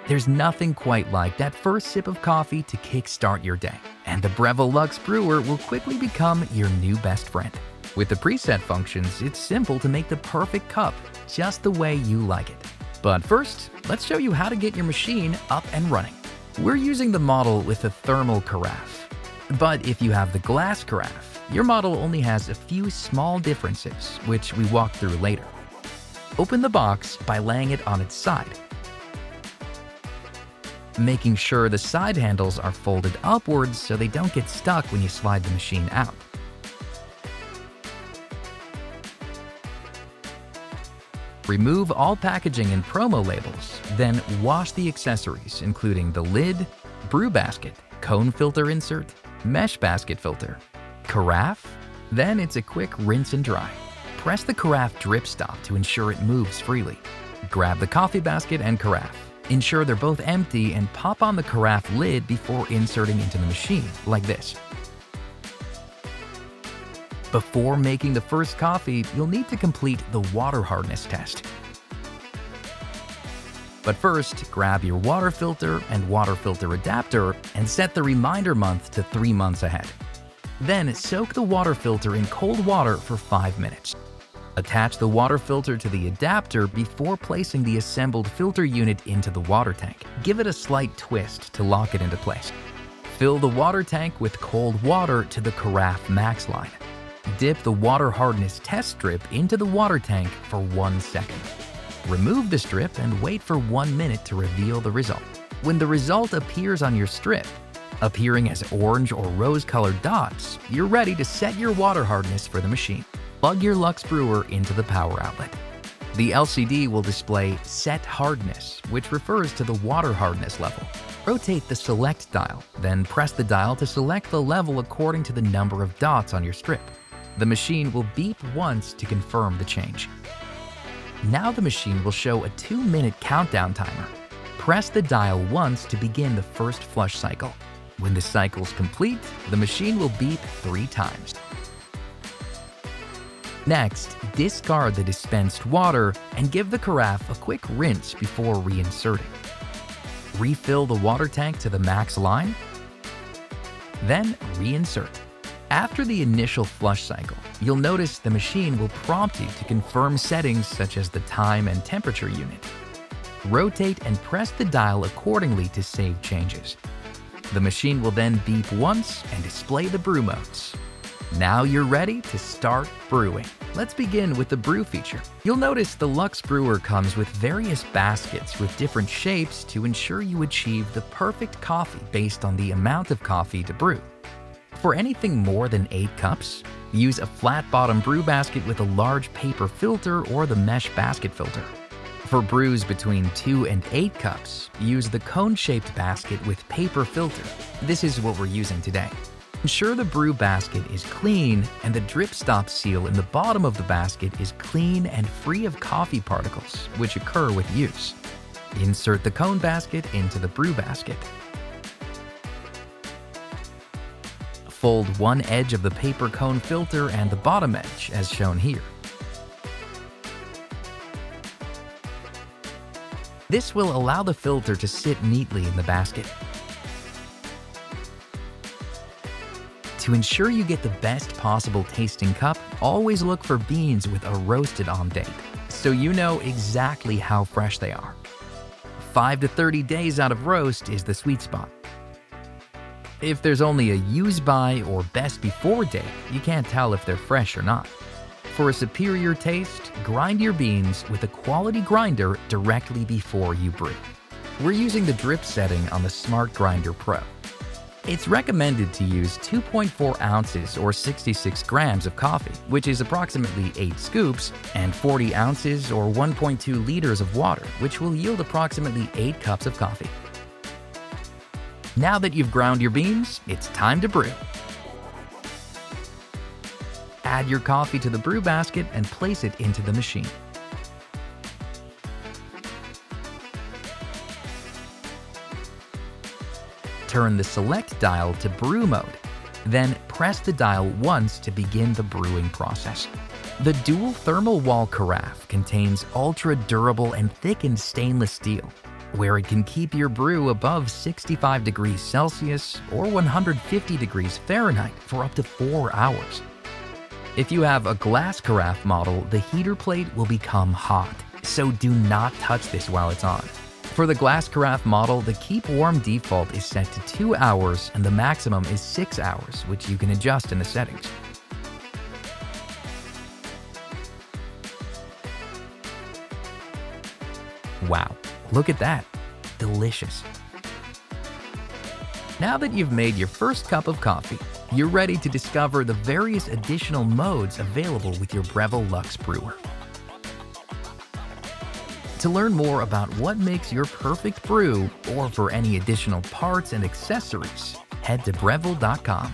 There's nothing quite like that first sip of coffee to kickstart your day, and the Breville Luxe Brewer will quickly become your new best friend. With the preset functions, it's simple to make the perfect cup just the way you like it. But first, let's show you how to get your machine up and running. We're using the model with a thermal carafe. But if you have the glass carafe, your model only has a few small differences, which we walk through later. Open the box by laying it on its side, making sure the side handles are folded upwards so they don't get stuck when you slide the machine out. Remove all packaging and promo labels, then wash the accessories, including the lid, brew basket, cone filter insert, mesh basket filter, carafe. Then it's a quick rinse and dry. Press the carafe drip stop to ensure it moves freely. Grab the coffee basket and carafe. Ensure they're both empty and pop on the carafe lid before inserting into the machine, like this. Before making the first coffee, you'll need to complete the water hardness test. But first, grab your water filter and water filter adapter and set the reminder month to 3 months ahead. Then soak the water filter in cold water for 5 minutes. Attach the water filter to the adapter before placing the assembled filter unit into the water tank. Give it a slight twist to lock it into place. Fill the water tank with cold water to the carafe max line. Dip the water hardness test strip into the water tank for 1 second. Remove the strip and wait for 1 minute to reveal the result. When the result appears on your strip, appearing as orange or rose-colored dots, you're ready to set your water hardness for the machine. Plug your Luxe Brewer into the power outlet. The LCD will display Set Hardness, which refers to the water hardness level. Rotate the Select dial, then press the dial to select the level according to the number of dots on your strip. The machine will beep once to confirm the change. Now the machine will show a 2-minute countdown timer. Press the dial once to begin the first flush cycle. When the cycle's complete, the machine will beep 3 times. Next, discard the dispensed water and give the carafe a quick rinse before reinserting. Refill the water tank to the max line, then reinsert. After the initial flush cycle, you'll notice the machine will prompt you to confirm settings such as the time and temperature unit. Rotate and press the dial accordingly to save changes. The machine will then beep once and display the brew modes. Now you're ready to start brewing. Let's begin with the brew feature. You'll notice the Luxe Brewer comes with various baskets with different shapes to ensure you achieve the perfect coffee based on the amount of coffee to brew. For anything more than 8 cups, use a flat-bottom brew basket with a large paper filter or the mesh basket filter. For brews between 2 and 8 cups, use the cone-shaped basket with paper filter. This is what we're using today. Ensure the brew basket is clean and the drip stop seal in the bottom of the basket is clean and free of coffee particles, which occur with use. Insert the cone basket into the brew basket. Fold one edge of the paper cone filter and the bottom edge, as shown here. This will allow the filter to sit neatly in the basket. To ensure you get the best possible tasting cup, always look for beans with a roasted on date, so you know exactly how fresh they are. 5 to 30 days out of roast is the sweet spot. If there's only a use by or best before date, you can't tell if they're fresh or not. For a superior taste, grind your beans with a quality grinder directly before you brew. We're using the drip setting on the Smart Grinder Pro. It's recommended to use 2.4 ounces or 66 grams of coffee, which is approximately 8 scoops, and 40 ounces or 1.2 liters of water, which will yield approximately 8 cups of coffee. Now that you've ground your beans, it's time to brew. Add your coffee to the brew basket and place it into the machine. Turn the select dial to brew mode, then press the dial once to begin the brewing process. The dual thermal wall carafe contains ultra-durable and thickened stainless steel, where it can keep your brew above 65 degrees Celsius or 150 degrees Fahrenheit for up to 4 hours. If you have a glass carafe model, the heater plate will become hot, so do not touch this while it's on. For the glass carafe model, the keep warm default is set to 2 hours and the maximum is 6 hours, which you can adjust in the settings. Wow, look at that. Delicious. Now that you've made your first cup of coffee, you're ready to discover the various additional modes available with your Breville Luxe Brewer. To learn more about what makes your perfect brew, or for any additional parts and accessories, head to Breville.com.